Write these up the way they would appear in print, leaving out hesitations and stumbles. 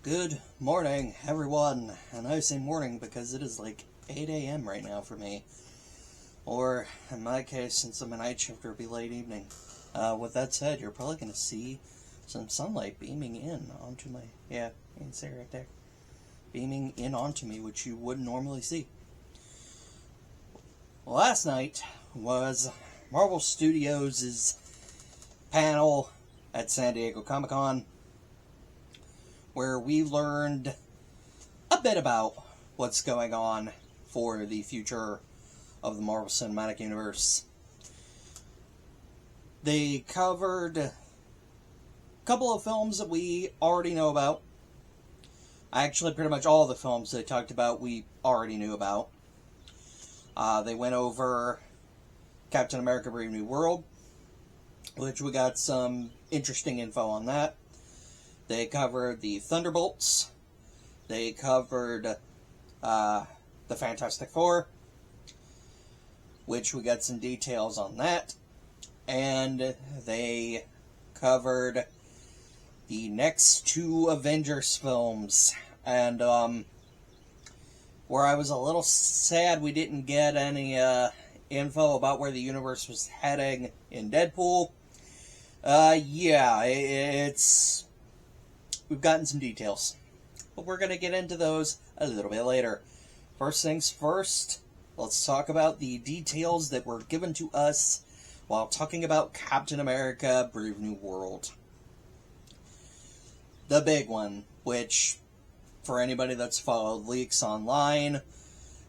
Good morning, everyone. And I say morning because it is like 8 a.m. right now for me. Or, in my case, since I'm a night shifter, it'll be late evening. With that said, you're probably going to see some sunlight beaming in onto my... Yeah, you can see it right there. Beaming in onto me, which you wouldn't normally see. Last night was Marvel Studios' panel at San Diego Comic-Con, where we learned a bit about what's going on for the future of the Marvel Cinematic Universe. They covered a couple of films that we already know about. Actually, pretty much all the films they talked about we already knew about. They went over Captain America Brave New World, which we got some interesting info on that. They covered the Thunderbolts. They covered the Fantastic Four, which we got some details on that. And they covered the next two Avengers films. And where I was a little sad we didn't get any info about where the universe was heading in Deadpool. We've gotten some details, but we're going to get into those a little bit later. First things first, let's talk about the details that were given to us while talking about Captain America Brave New World. The big one, which, for anybody that's followed leaks online,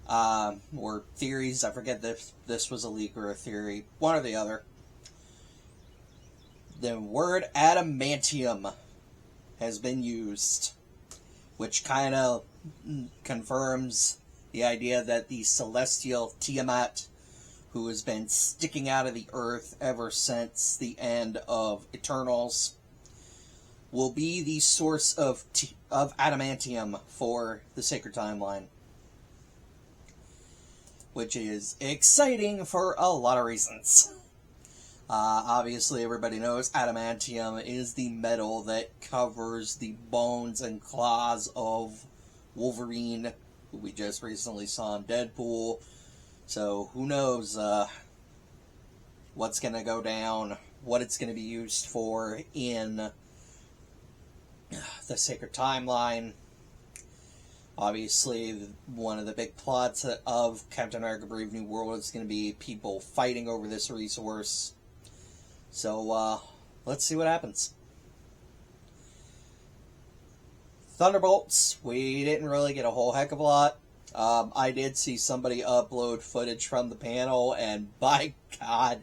or theories, I forget if this was a leak or a theory, one or the other. The word adamantium has been used, which kind of confirms the idea that the celestial Tiamat, who has been sticking out of the earth ever since the end of Eternals, will be the source of adamantium for the Sacred Timeline, which is exciting for a lot of reasons. Obviously, everybody knows adamantium is the metal that covers the bones and claws of Wolverine, who we just recently saw in Deadpool. So, who knows what's going to go down, what it's going to be used for in the Sacred Timeline. Obviously, one of the big plots of Captain America Brave New World is going to be people fighting over this resource. So, let's see what happens. Thunderbolts, we didn't really get a whole heck of a lot. I did see somebody upload footage from the panel, and by God,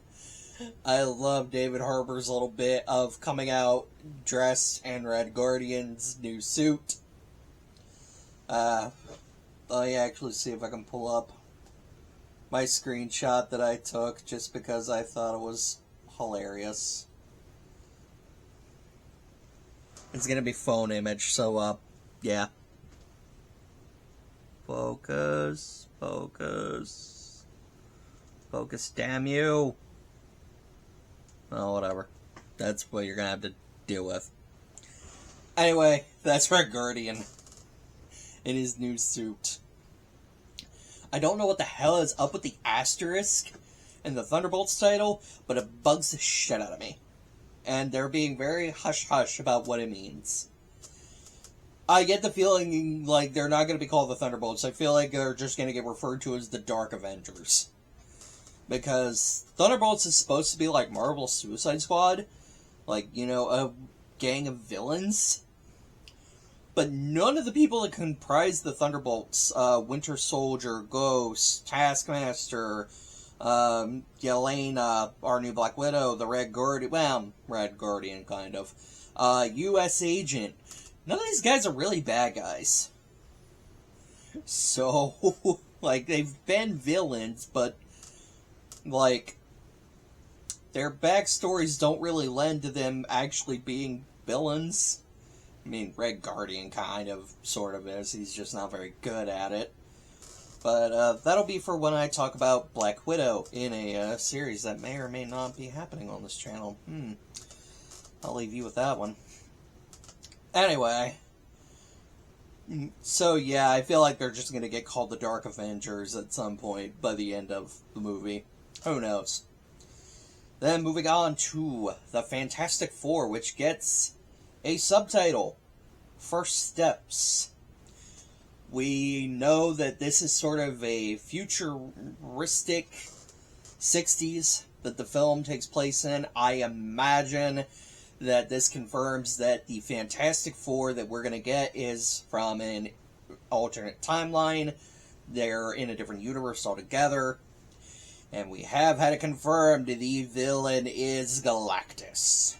I love David Harbour's little bit of coming out dressed in Red Guardian's new suit. Let me actually see if I can pull up my screenshot that I took just because I thought it was hilarious. It's gonna be phone image, so yeah. Focus, damn you. Oh, whatever. That's what you're gonna have to deal with. Anyway, that's Red Guardian in his new suit. I don't know what the hell is up with the asterisk in the Thunderbolts title, but it bugs the shit out of me. And they're being very hush-hush about what it means. I get the feeling like they're not going to be called the Thunderbolts. I feel like they're just going to get referred to as the Dark Avengers. Because Thunderbolts is supposed to be like Marvel's Suicide Squad. Like, you know, a gang of villains. But none of the people that comprise the Thunderbolts, Winter Soldier, Ghost, Taskmaster, Yelena, our new Black Widow, the Red Guardian, kind of, U.S. Agent, none of these guys are really bad guys. So, like, they've been villains, but, like, their backstories don't really lend to them actually being villains. I mean, Red Guardian kind of, sort of is. He's just not very good at it. But that'll be for when I talk about Black Widow in a series that may or may not be happening on this channel. I'll leave you with that one. Anyway, So yeah, I feel like they're just going to get called the Dark Avengers at some point by the end of the movie. Who knows? Then moving on to the Fantastic Four, which gets a subtitle, First Steps. We know that this is sort of a futuristic 60s that the film takes place in. I imagine that this confirms that the Fantastic Four that we're going to get is from an alternate timeline. They're in a different universe altogether. And we have had it confirmed the villain is Galactus.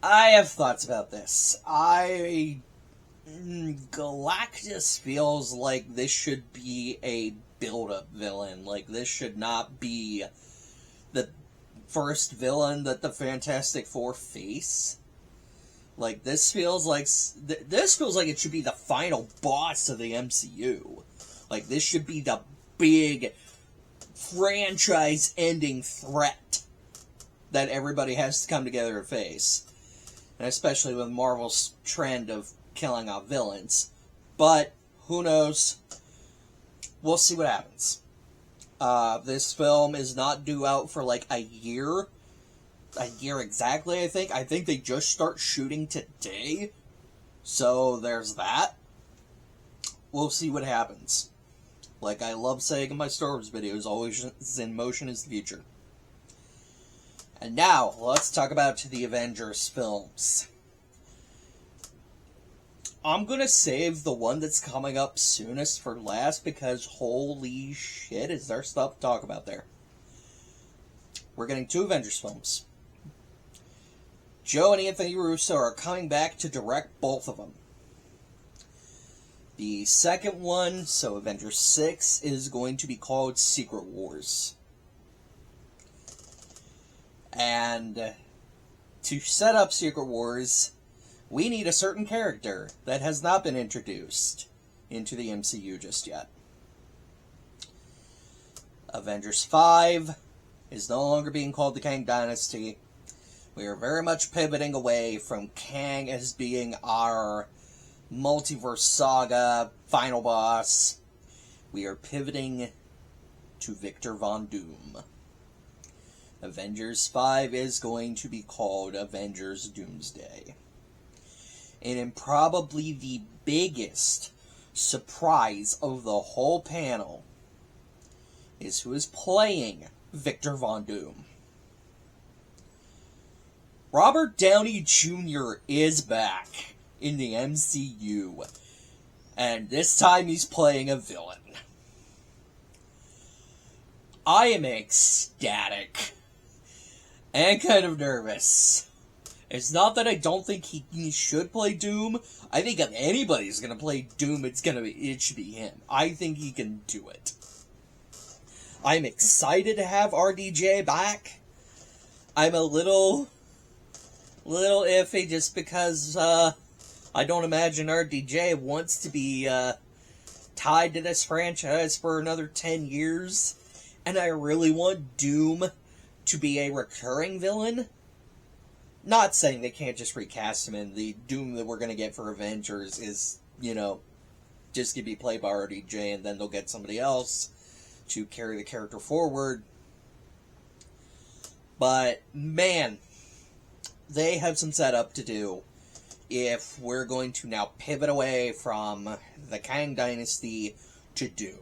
I have thoughts about this. Galactus feels like this should be a build-up villain. Like, this should not be the first villain that the Fantastic Four face. Like, this feels like it should be the final boss of the MCU. Like, this should be the big franchise-ending threat that everybody has to come together and face. And especially with Marvel's trend of killing off villains. But, who knows? We'll see what happens. This film is not due out for like a year. A year exactly, I think. I think they just start shooting today. So, there's that. We'll see what happens. Like I love saying in my Star Wars videos, always in motion is the future. And now, let's talk about the Avengers films. I'm gonna save the one that's coming up soonest for last because holy shit, is there stuff to talk about there. We're getting 2 Avengers films. Joe and Anthony Russo are coming back to direct both of them. The second one, so Avengers 6, is going to be called Secret Wars. And to set up Secret Wars, we need a certain character that has not been introduced into the MCU just yet. Avengers 5 is no longer being called the Kang Dynasty. We are very much pivoting away from Kang as being our multiverse saga final boss. We are pivoting to Victor Von Doom. Avengers 5 is going to be called Avengers Doomsday. And in probably the biggest surprise of the whole panel is who is playing Victor Von Doom. Robert Downey Jr. is back in the MCU, and this time he's playing a villain. I am ecstatic and kind of nervous. It's not that I don't think he should play Doom. I think if anybody's gonna play Doom, it should be him. I think he can do it. I'm excited to have RDJ back. I'm a little iffy just because I don't imagine RDJ wants to be tied to this franchise for another 10 years. And I really want Doom to be a recurring villain. Not saying they can't just recast him, and the Doom that we're going to get for Avengers is, just going to be played by RDJ, and then they'll get somebody else to carry the character forward. But, man, they have some setup to do if we're going to now pivot away from the Kang Dynasty to Doom.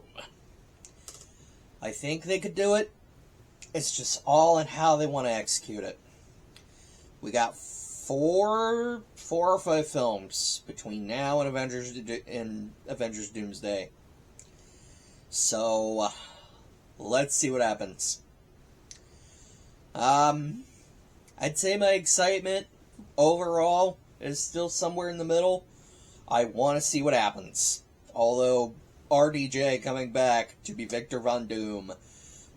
I think they could do it. It's just all in how they want to execute it. We got four or five films between now and Avengers Doomsday. So, let's see what happens. I'd say my excitement overall is still somewhere in the middle. I want to see what happens. Although RDJ coming back to be Victor Von Doom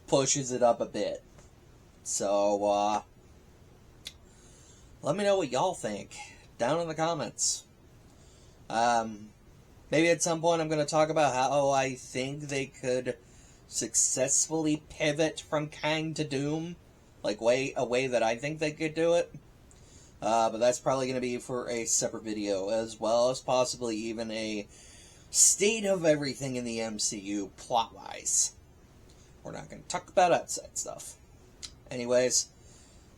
pushes it up a bit. So, let me know what y'all think down in the comments. Maybe at some point I'm going to talk about how I think they could successfully pivot from Kang to Doom. Like, a way that I think they could do it. But that's probably going to be for a separate video, as well as possibly even a state of everything in the MCU plot-wise. We're not going to talk about outside stuff. Anyways,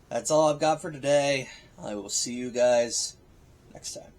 that's all I've got for today. I will see you guys next time.